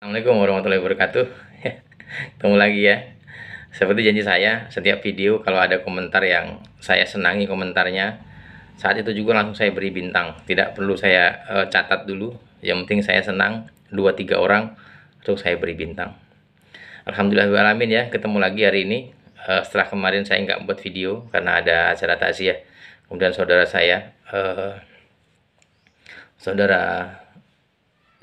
Assalamualaikum warahmatullahi wabarakatuh. Ketemu lagi ya. Seperti janji saya, setiap video kalau ada komentar yang saya senangi komentarnya, saat itu juga langsung saya beri bintang. Tidak perlu saya catat dulu. Yang penting saya senang, 2-3 orang, terus saya beri bintang. Alhamdulillahirrahmanirrahim ya, ketemu lagi hari ini. Setelah kemarin saya nggak buat video karena ada acara takziah. Kemudian saudara saya, saudara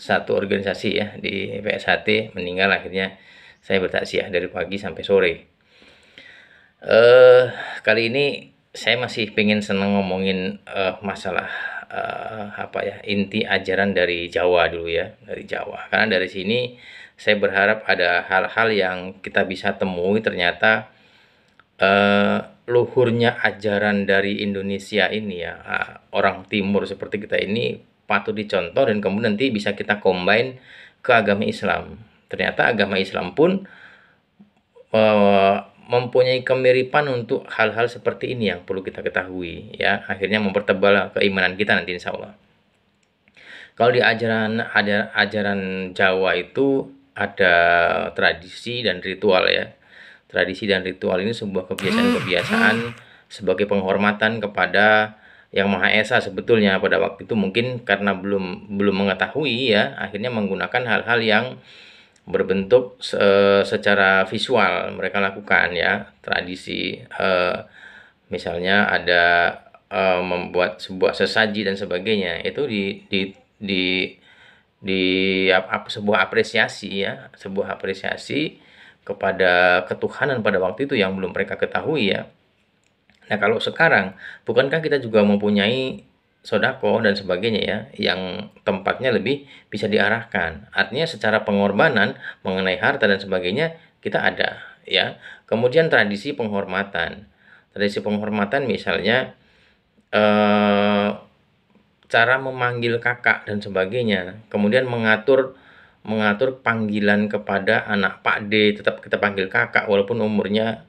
satu organisasi ya di PSHT meninggal, akhirnya saya bertaksiah dari pagi sampai sore. Kali ini saya masih pengen seneng ngomongin masalah apa ya, inti ajaran dari Jawa dulu ya, dari Jawa. Karena dari sini saya berharap ada hal-hal yang kita bisa temui, ternyata luhurnya ajaran dari Indonesia ini ya, orang timur seperti kita ini patut dicontoh, dan kemudian nanti bisa kita combine ke agama Islam. Ternyata agama Islam pun mempunyai kemiripan untuk hal-hal seperti ini yang perlu kita ketahui ya, akhirnya mempertebal keimanan kita nanti insya Allah. Kalau di ajaran Jawa itu ada tradisi dan ritual ya. Tradisi dan ritual ini sebuah kebiasaan-kebiasaan sebagai penghormatan kepada Yang Maha Esa sebetulnya pada waktu itu, mungkin karena belum mengetahui ya, akhirnya menggunakan hal-hal yang berbentuk secara visual mereka lakukan ya. Tradisi misalnya ada membuat sebuah sesaji dan sebagainya, itu di di sebuah apresiasi ya, sebuah apresiasi kepada ketuhanan pada waktu itu yang belum mereka ketahui ya. Nah, kalau sekarang, bukankah kita juga mempunyai sodako dan sebagainya ya, yang tempatnya lebih bisa diarahkan. Artinya secara pengorbanan mengenai harta dan sebagainya kita ada ya. Kemudian tradisi penghormatan. Tradisi penghormatan misalnya cara memanggil kakak dan sebagainya. Kemudian mengatur panggilan kepada anak Pak D, tetap kita panggil kakak walaupun umurnya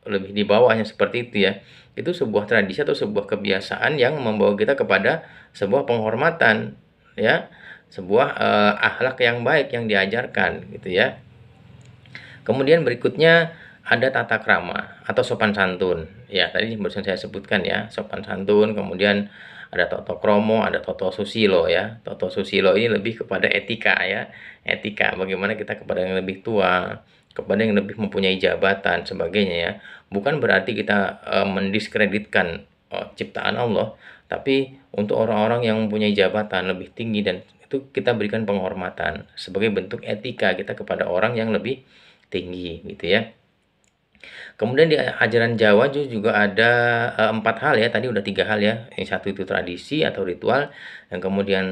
lebih di bawahnya, seperti itu ya. Itu sebuah tradisi atau sebuah kebiasaan yang membawa kita kepada sebuah penghormatan ya, sebuah akhlak yang baik yang diajarkan gitu ya. Kemudian berikutnya ada tata krama atau sopan santun ya, tadi barusan saya sebutkan ya, sopan santun. Kemudian ada toto kromo, ada toto susilo ya. Toto susilo ini lebih kepada etika ya, etika bagaimana kita kepada yang lebih tua, kepada yang lebih mempunyai jabatan sebagainya ya. Bukan berarti kita mendiskreditkan ciptaan Allah, tapi untuk orang-orang yang mempunyai jabatan lebih tinggi, dan itu kita berikan penghormatan sebagai bentuk etika kita kepada orang yang lebih tinggi gitu ya. Kemudian di ajaran Jawa juga ada 4 hal ya, tadi udah 3 hal ya. Yang satu itu tradisi atau ritual, yang kemudian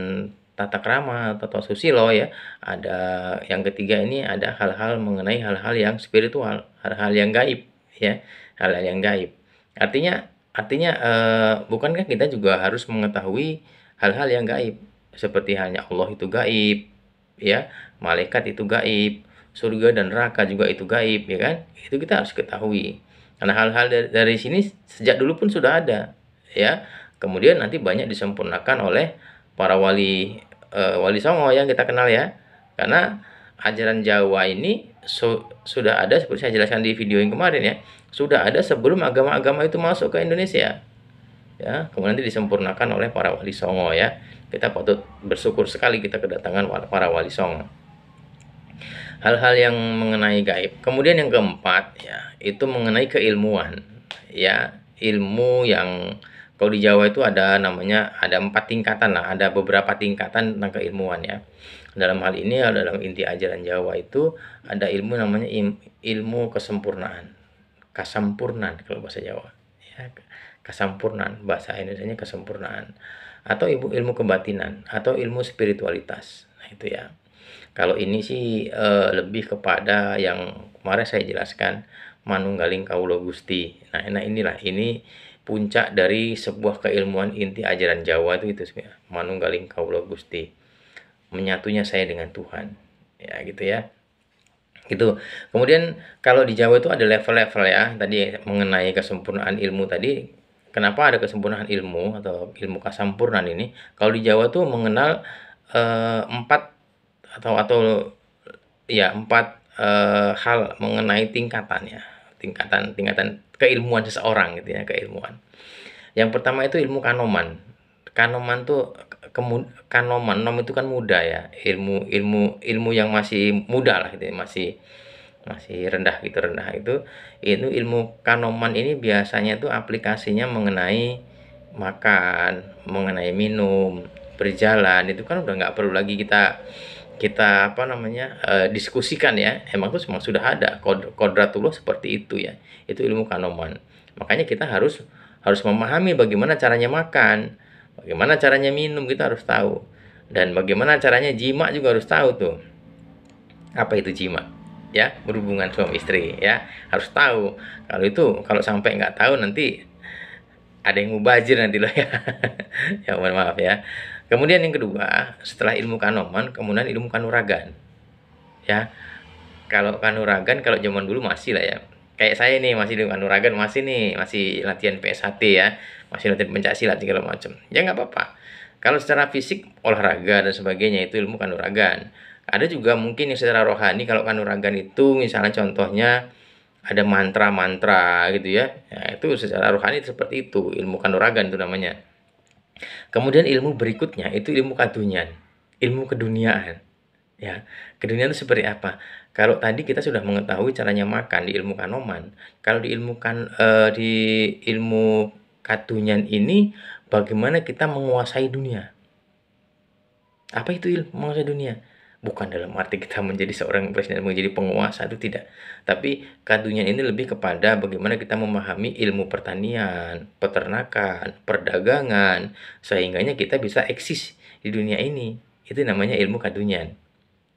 tata krama atau susilo ya. Ada yang ketiga, ini ada hal-hal mengenai hal-hal yang spiritual, hal-hal yang gaib ya, hal-hal yang gaib. Artinya bukankah kita juga harus mengetahui hal-hal yang gaib, seperti halnya Allah itu gaib ya, malaikat itu gaib, surga dan neraka juga itu gaib ya kan, itu kita harus ketahui. Karena hal-hal dari sini sejak dulu pun sudah ada ya, kemudian nanti banyak disempurnakan oleh para wali songo yang kita kenal ya. Karena ajaran Jawa ini sudah ada, seperti saya jelaskan di video yang kemarin ya, sudah ada sebelum agama-agama itu masuk ke Indonesia ya, kemudian nanti disempurnakan oleh para wali songo ya. Kita patut bersyukur sekali kita kedatangan para wali songo. Hal-hal yang mengenai gaib. Kemudian yang keempat ya, itu mengenai keilmuan ya, ilmu yang kalau di Jawa itu ada namanya, ada 4 tingkatan lah, ada beberapa tingkatan tentang keilmuan ya. Dalam hal ini, dalam inti ajaran Jawa itu ada ilmu namanya ilmu kesempurnaan, kasampurnan kalau bahasa Jawa ya, kasampurnan, bahasa Indonesianya kesempurnaan, atau ilmu kebatinan atau ilmu spiritualitas. Nah itu ya. Kalau ini sih lebih kepada yang kemarin saya jelaskan, manunggaling kawula Gusti. Nah, ini puncak dari sebuah keilmuan inti ajaran Jawa itu sebenarnya, manunggaling kawula Gusti. Menyatunya saya dengan Tuhan. Ya, gitu ya. Gitu. Kemudian kalau di Jawa itu ada level-level ya. Tadi mengenai kesempurnaan ilmu tadi, kenapa ada kesempurnaan ilmu atau ilmu kasampurnaan ini? Kalau di Jawa tuh mengenal 4 atau ya 4 hal mengenai tingkatannya, tingkatan keilmuan seseorang gitu ya, keilmuan. Yang pertama itu ilmu kanoman. Kanoman tuh kanoman, nom itu kan muda ya, ilmu yang masih muda lah gitu ya, masih masih rendah gitu, rendah itu ilmu kanoman ini biasanya tuh aplikasinya mengenai makan, mengenai minum, berjalan, itu kan udah nggak perlu lagi kita kita apa namanya diskusikan ya, emang tuh memang sudah ada kodratullah seperti itu ya, itu ilmu kanoman. Makanya kita harus harus memahami bagaimana caranya makan, bagaimana caranya minum, kita harus tahu, dan bagaimana caranya jima juga harus tahu tuh. Apa itu jima? Ya, berhubungan suami istri ya, harus tahu. Kalau itu kalau sampai nggak tahu nanti ada yang mubazir nanti loh ya. Ya mohon maaf ya. Kemudian yang kedua, setelah ilmu kanoman, kemudian ilmu kanuragan. Ya, kalau kanuragan kalau zaman dulu masih lah ya. Kayak saya nih masih ilmu kanuragan, masih nih, masih latihan PSHT ya, masih latihan pencaksilat segala macam. Ya nggak apa-apa. Kalau secara fisik, olahraga dan sebagainya itu ilmu kanuragan. Ada juga mungkin yang secara rohani, kalau kanuragan itu misalnya contohnya ada mantra-mantra gitu ya. Ya itu secara rohani seperti itu, ilmu kanuragan itu namanya. Kemudian ilmu berikutnya itu ilmu kadunian, ilmu keduniaan. Ya, keduniaan itu seperti apa? Kalau tadi kita sudah mengetahui caranya makan di ilmu kanoman, kalau di ilmu kadunian ini bagaimana kita menguasai dunia? Apa itu ilmu menguasai dunia? Bukan dalam arti kita menjadi seorang presiden, menjadi penguasa, itu tidak. Tapi kadunian ini lebih kepada bagaimana kita memahami ilmu pertanian, peternakan, perdagangan, sehingganya kita bisa eksis di dunia ini. Itu namanya ilmu kadunian.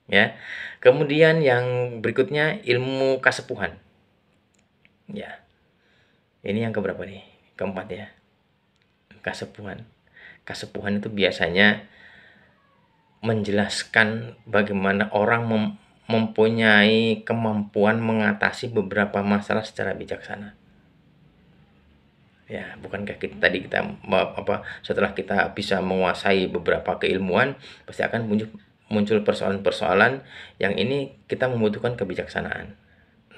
Ya. Kemudian yang berikutnya ilmu kasepuhan. Ya. Ini yang keberapa nih? Keempat ya. Kasepuhan. Kasepuhan itu biasanya menjelaskan bagaimana orang mempunyai kemampuan mengatasi beberapa masalah secara bijaksana. Ya, bukankah kita setelah kita bisa menguasai beberapa keilmuan, pasti akan muncul persoalan-persoalan yang ini kita membutuhkan kebijaksanaan.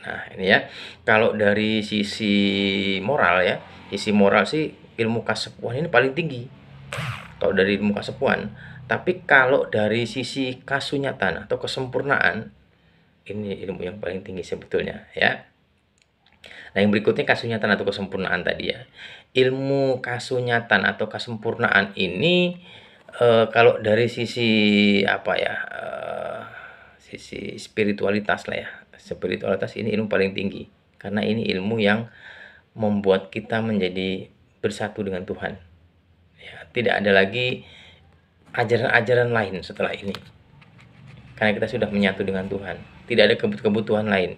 Nah, ini ya. Kalau dari sisi moral ya, sisi moral sih ilmu kasepuhan ini paling tinggi. Kalau dari ilmu kasepuhan, tapi kalau dari sisi kasunyatan atau kesempurnaan, ini ilmu yang paling tinggi sebetulnya ya. Nah, yang berikutnya kasunyatan atau kesempurnaan tadi ya. Ilmu kasunyatan atau kesempurnaan ini kalau dari sisi apa ya, sisi spiritualitas lah ya. Spiritualitas ini ilmu paling tinggi karena ini ilmu yang membuat kita menjadi bersatu dengan Tuhan. Ya, tidak ada lagi ajaran-ajaran lain setelah ini. Karena kita sudah menyatu dengan Tuhan. Tidak ada kebutuhan lain.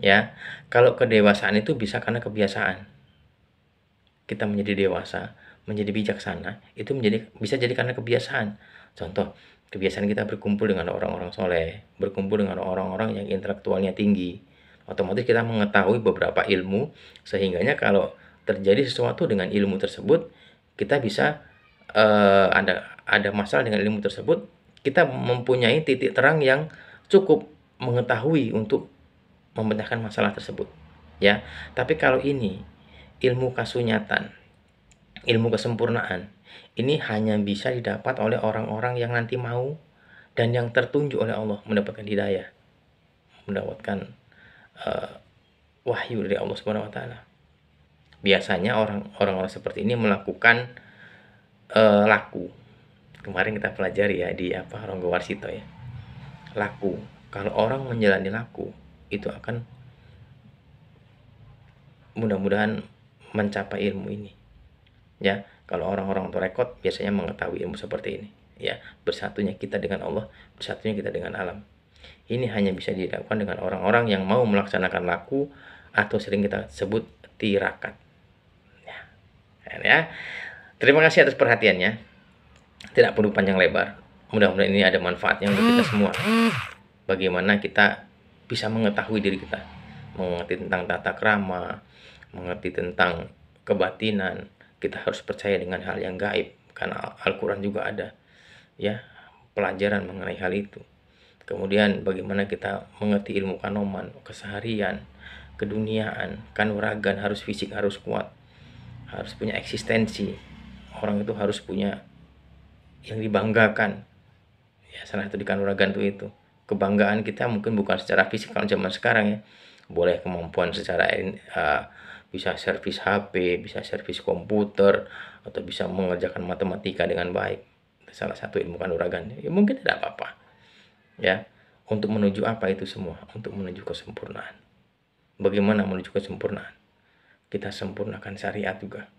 Ya, kalau kedewasaan itu bisa karena kebiasaan. Kita menjadi dewasa, menjadi bijaksana, itu bisa jadi karena kebiasaan. Contoh, kebiasaan kita berkumpul dengan orang-orang soleh, berkumpul dengan orang-orang yang intelektualnya tinggi. Otomatis kita mengetahui beberapa ilmu, sehingganya kalau terjadi sesuatu dengan ilmu tersebut, kita bisa ada masalah dengan ilmu tersebut, kita mempunyai titik terang yang cukup mengetahui untuk memecahkan masalah tersebut. Ya, tapi kalau ini ilmu kasunyatan, ilmu kesempurnaan, ini hanya bisa didapat oleh orang-orang yang nanti mau dan yang tertunjuk oleh Allah mendapatkan hidayah, mendapatkan wahyu dari Allah Subhanahu wa taala. Biasanya orang-orang seperti ini melakukan laku. Kemarin kita pelajari ya di Ronggo Warsito ya. Laku. Kalau orang menjalani laku, itu akan mudah-mudahan mencapai ilmu ini. Ya, kalau orang-orang rekod biasanya mengetahui ilmu seperti ini. Ya, bersatunya kita dengan Allah, bersatunya kita dengan alam. Ini hanya bisa dilakukan dengan orang-orang yang mau melaksanakan laku atau sering kita sebut tirakat. Ya. Terima kasih atas perhatiannya. Tidak perlu panjang lebar. Mudah-mudahan ini ada manfaatnya untuk kita semua. Bagaimana kita bisa mengetahui diri kita, mengerti tentang tata krama, mengerti tentang kebatinan. Kita harus percaya dengan hal yang gaib karena Al-Qur'an juga ada ya pelajaran mengenai hal itu. Kemudian bagaimana kita mengerti ilmu kanoman, keseharian, keduniaan, kanuragan, harus fisik harus kuat, harus punya eksistensi. Orang itu harus punya yang dibanggakan. Ya, salah satu di kanuragan itu. Kebanggaan kita mungkin bukan secara fisik kalau zaman sekarang ya. Boleh kemampuan secara bisa servis HP, bisa servis komputer, atau bisa mengerjakan matematika dengan baik. Salah satu ilmu kanuragan. Ya mungkin tidak apa-apa. Ya, untuk menuju apa itu semua? Untuk menuju kesempurnaan. Bagaimana menuju kesempurnaan? Kita sempurnakan syariat juga.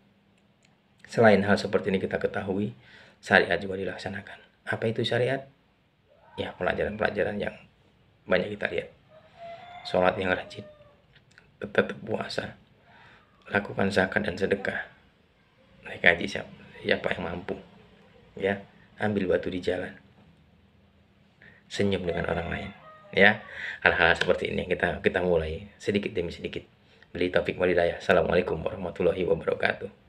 Selain hal seperti ini kita ketahui, syariat juga dilaksanakan. Apa itu syariat? Ya, pelajaran-pelajaran yang banyak kita lihat. Sholat yang rajin, tetap puasa, lakukan zakat dan sedekah, naik haji siapa yang mampu, ya, ambil batu di jalan, senyum dengan orang lain, ya. Hal-hal seperti ini kita mulai sedikit demi sedikit. Beli taufik walhidayah. Assalamualaikum warahmatullahi wabarakatuh.